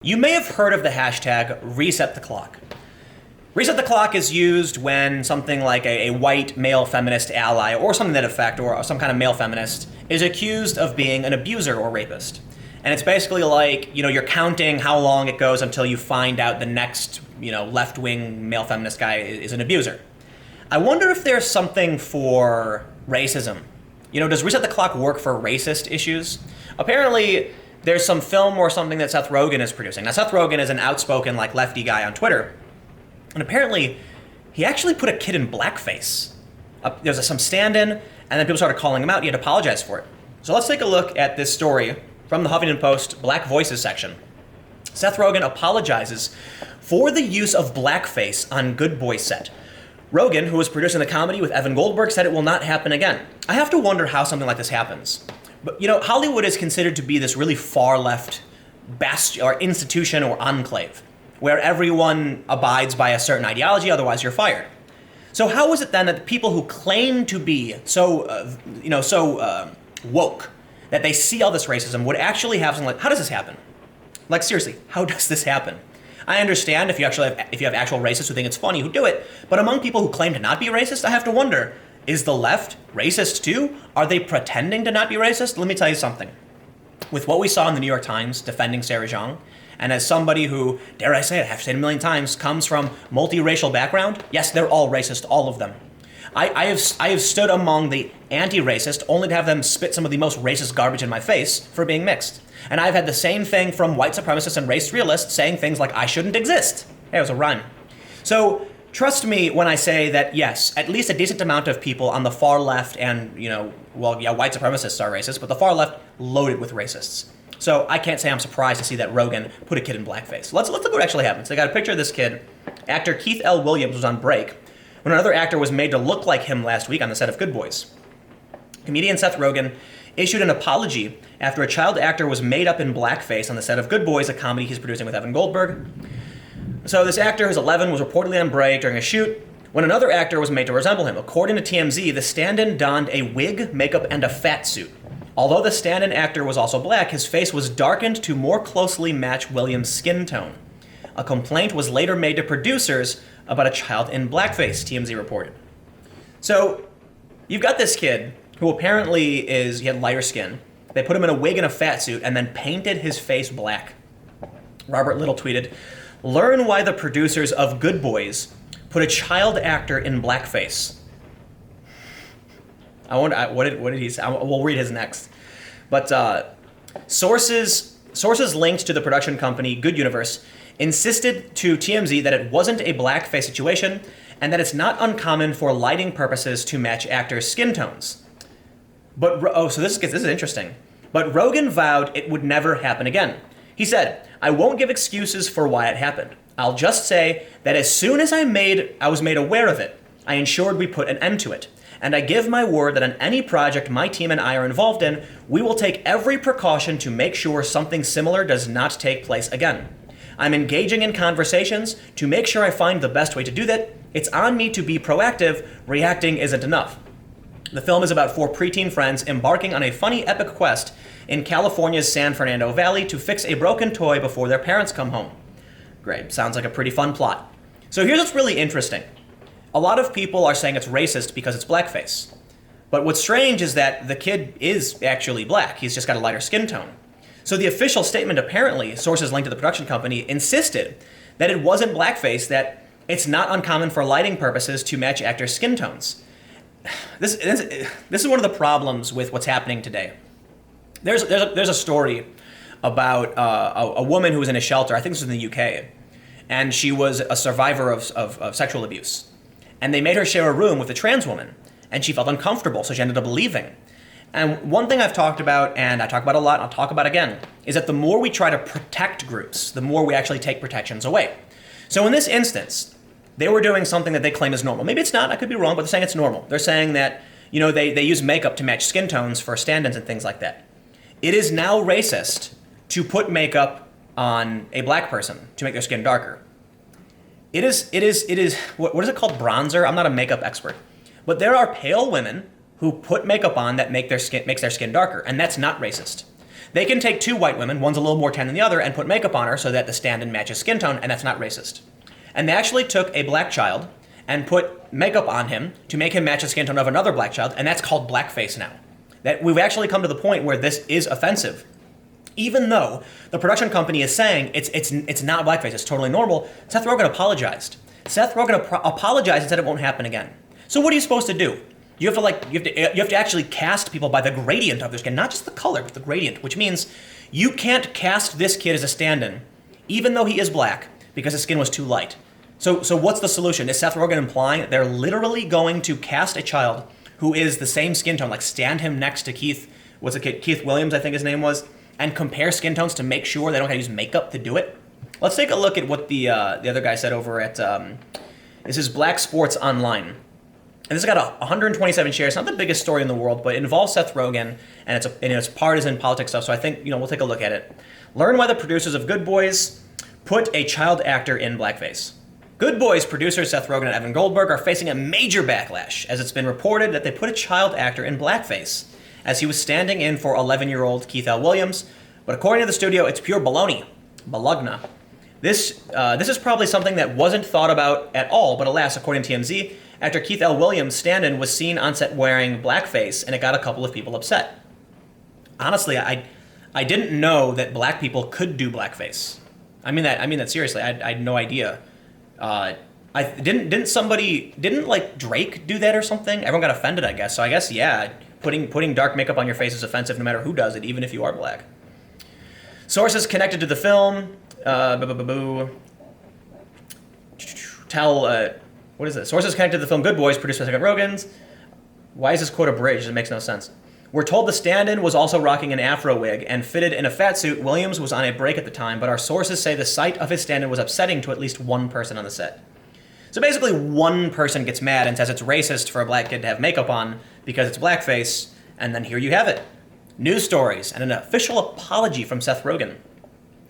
You may have heard of the hashtag reset the clock. Reset the clock is used when something like a white male feminist ally or something to that effect, or some kind of male feminist, is accused of being an abuser or rapist. And it's basically like, you're counting how long it goes until you find out the next, left-wing male feminist guy is an abuser. I wonder if there's something for racism. Does reset the clock work for racist issues? Apparently, there's some film or something that Seth Rogen is producing. Now, Seth Rogen is an outspoken, lefty guy on Twitter. And apparently, he actually put a kid in blackface. There was some stand-in, and then people started calling him out. He had to apologize for it. So let's take a look at this story from the Huffington Post Black Voices section. Seth Rogen apologizes for the use of blackface on Good Boy set. Rogen, who was producing the comedy with Evan Goldberg, said it will not happen again. I have to wonder how something like this happens. But, Hollywood is considered to be this really far-left bastion or institution or enclave where everyone abides by a certain ideology, otherwise you're fired. So how is it then that the people who claim to be so woke that they see all this racism would actually have something like, how does this happen? Like, seriously, how does this happen? I understand if you have actual racists who think it's funny who do it, but among people who claim to not be racist, I have to wonder, is the left racist too? Are they pretending to not be racist? Let me tell you something. With what we saw in the New York Times defending Sarah Jeong, and as somebody who, dare I say it, I have said it a million times, comes from multiracial background, yes, they're all racist, all of them. I have stood among the anti-racist only to have them spit some of the most racist garbage in my face for being mixed. And I've had the same thing from white supremacists and race realists saying things like, I shouldn't exist. Hey, it was a rhyme. So, trust me when I say that, yes, at least a decent amount of people on the far left and, white supremacists are racist, but the far left loaded with racists. So I can't say I'm surprised to see that Rogen put a kid in blackface. Let's look what actually happens. They got a picture of this kid. Actor Keith L. Williams was on break when another actor was made to look like him last week on the set of Good Boys. Comedian Seth Rogen issued an apology after a child actor was made up in blackface on the set of Good Boys, a comedy he's producing with Evan Goldberg. So this actor, who's 11, was reportedly on break during a shoot when another actor was made to resemble him. According to TMZ, the stand-in donned a wig, makeup, and a fat suit. Although the stand-in actor was also black, his face was darkened to more closely match Williams' skin tone. A complaint was later made to producers about a child in blackface, TMZ reported. So, you've got this kid who apparently he had lighter skin. They put him in a wig and a fat suit and then painted his face black. Robert Little tweeted, "Learn why the producers of Good Boys put a child actor in blackface." I wonder, what did he say? We'll read his next. But sources linked to the production company Good Universe insisted to TMZ that it wasn't a blackface situation and that it's not uncommon for lighting purposes to match actors' skin tones. But, so this is interesting. But Rogen vowed it would never happen again. He said, "I won't give excuses for why it happened. I'll just say that as soon as I was made aware of it, I ensured we put an end to it. And I give my word that on any project my team and I are involved in, we will take every precaution to make sure something similar does not take place again. I'm engaging in conversations to make sure I find the best way to do that. It's on me to be proactive. Reacting isn't enough." The film is about 4 preteen friends embarking on a funny epic quest in California's San Fernando Valley to fix a broken toy before their parents come home. Great, sounds like a pretty fun plot. So here's what's really interesting. A lot of people are saying it's racist because it's blackface. But what's strange is that the kid is actually black. He's just got a lighter skin tone. So the official statement, apparently, sources linked to the production company, insisted that it wasn't blackface, that it's not uncommon for lighting purposes to match actors' skin tones. This is one of the problems with what's happening today. There's a story about a woman who was in a shelter, I think this was in the UK, and she was a survivor of sexual abuse. And they made her share a room with a trans woman, and she felt uncomfortable, so she ended up leaving. And one thing I've talked about, and I talk about a lot, and I'll talk about again, is that the more we try to protect groups, the more we actually take protections away. So in this instance, they were doing something that they claim is normal. Maybe it's not, I could be wrong, but they're saying it's normal. They're saying that, they use makeup to match skin tones for stand-ins and things like that. It is now racist to put makeup on a black person to make their skin darker. It is, what is it called, bronzer? I'm not a makeup expert. But there are pale women who put makeup on that makes their skin darker, and that's not racist. They can take two white women, one's a little more tan than the other, and put makeup on her so that the stand-in matches skin tone, and that's not racist. And they actually took a black child and put makeup on him to make him match the skin tone of another black child, and that's called blackface now. That we've actually come to the point where this is offensive. Even though the production company is saying it's not blackface, it's totally normal, Seth Rogen apologized. Seth Rogen apologized and said it won't happen again. So what are you supposed to do? You have to actually cast people by the gradient of their skin, not just the color, but the gradient, which means you can't cast this kid as a stand-in, even though he is black, because his skin was too light. So what's the solution? Is Seth Rogen implying that they're literally going to cast a child who is the same skin tone, like stand him next to Keith Williams, I think his name was, and compare skin tones to make sure they don't have to use makeup to do it? Let's take a look at what the other guy said over at, this is Black Sports Online. And this has got 127 shares. Not the biggest story in the world, but it involves Seth Rogen, and it's partisan politics stuff, so I think we'll take a look at it. Learn why the producers of Good Boys put a child actor in blackface. Good Boys producers Seth Rogen and Evan Goldberg are facing a major backlash, as it's been reported that they put a child actor in blackface, as he was standing in for 11-year-old Keith L. Williams, but according to the studio, it's pure baloney. Balugna. This is probably something that wasn't thought about at all, but alas, according to TMZ, after Keith L. Williams' stand-in was seen on set wearing blackface, and it got a couple of people upset. Honestly, I didn't know that black people could do blackface. I mean that seriously. I had no idea. Didn't like Drake do that or something? Everyone got offended, I guess. So I guess, yeah, putting dark makeup on your face is offensive no matter who does it, even if you are black. Sources connected to the film. What is this? Sources connected to the film Good Boys, produced by Seth Rogen's. Why is this quote abridged? It makes no sense. We're told the stand-in was also rocking an afro wig and fitted in a fat suit. Williams was on a break at the time, but our sources say the sight of his stand-in was upsetting to at least one person on the set. So basically, one person gets mad and says it's racist for a black kid to have makeup on because it's blackface, and then here you have it. News stories and an official apology from Seth Rogen.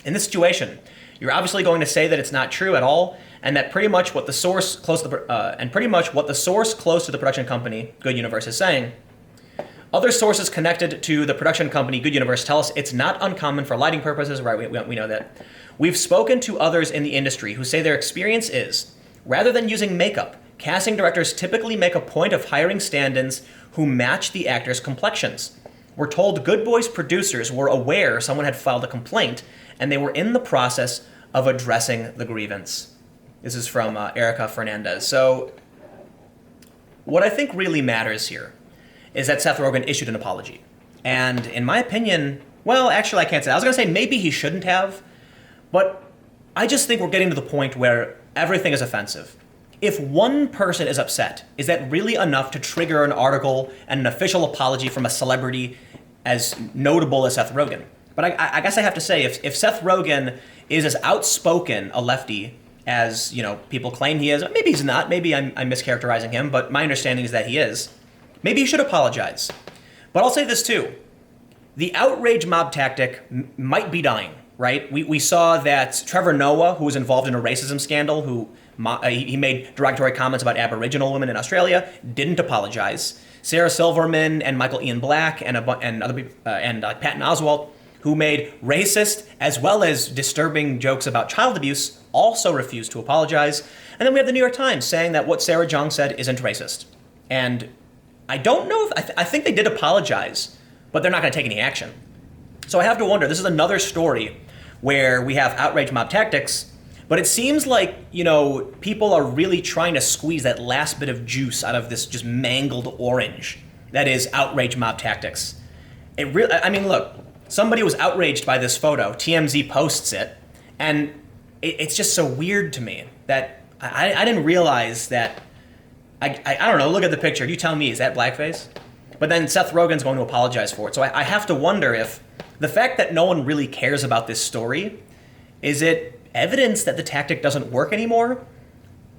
In this situation, you're obviously going to say that it's not true at all, and that pretty much what the source close to the production company, Good Universe, is saying. Other sources connected to the production company, Good Universe, tell us it's not uncommon for lighting purposes. Right, we know that. We've spoken to others in the industry who say their experience is, rather than using makeup, casting directors typically make a point of hiring stand-ins who match the actors' complexions. We're told Good Boys producers were aware someone had filed a complaint, and they were in the process of addressing the grievance. This is from Erica Fernandez. So what I think really matters here is that Seth Rogen issued an apology. And in my opinion, well, actually I can't say. I was going to say maybe he shouldn't have, but I just think we're getting to the point where everything is offensive. If one person is upset, is that really enough to trigger an article and an official apology from a celebrity as notable as Seth Rogen? But I guess I have to say, if Seth Rogen is as outspoken a lefty as people claim he is, maybe he's not, maybe I'm mischaracterizing him, but my understanding is that he is, maybe he should apologize. But I'll say this too, the outrage mob tactic might be dying, right? We saw that Trevor Noah, who was involved in a racism scandal, he made derogatory comments about Aboriginal women in Australia, didn't apologize. Sarah Silverman and Michael Ian Black and other people, and Patton Oswalt, who made racist as well as disturbing jokes about child abuse, also refused to apologize. And then we have the New York Times saying that what Sarah Jung said isn't racist. And I don't know if, I think they did apologize, but they're not going to take any action. So I have to wonder, this is another story where we have outrage mob tactics, but it seems like, people are really trying to squeeze that last bit of juice out of this just mangled orange that is outrage mob tactics. Look, somebody was outraged by this photo. TMZ posts it, and it's just so weird to me that I didn't realize that. I don't know. Look at the picture. You tell me, is that blackface? But then Seth Rogen's going to apologize for it. So I have to wonder if the fact that no one really cares about this story, is it evidence that the tactic doesn't work anymore?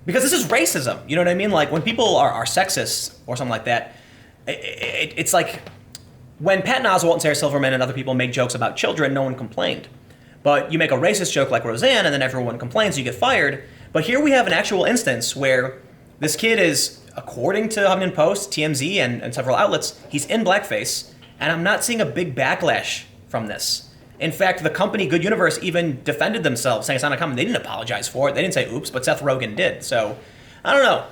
Because this is racism. You know what I mean? Like when people are sexist or something like that, it's like when Patton Oswalt and Sarah Silverman and other people make jokes about children, no one complained. But you make a racist joke like Roseanne and then everyone complains, you get fired. But here we have an actual instance where this kid is, according to HuffPost, TMZ, and several outlets, he's in blackface, and I'm not seeing a big backlash from this. In fact, the company Good Universe even defended themselves, saying it's not uncommon. They didn't apologize for it. They didn't say oops, but Seth Rogen did. So, I don't know.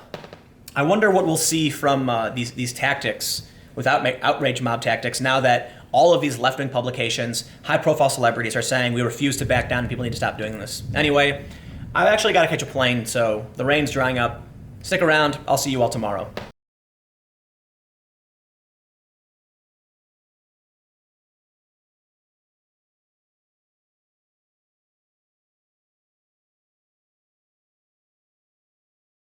I wonder what we'll see from these tactics without Outrage Mob Tactics now that all of these left-wing publications, high-profile celebrities are saying we refuse to back down and people need to stop doing this. Anyway, I've actually got to catch a plane, so the rain's drying up. Stick around. I'll see you all tomorrow.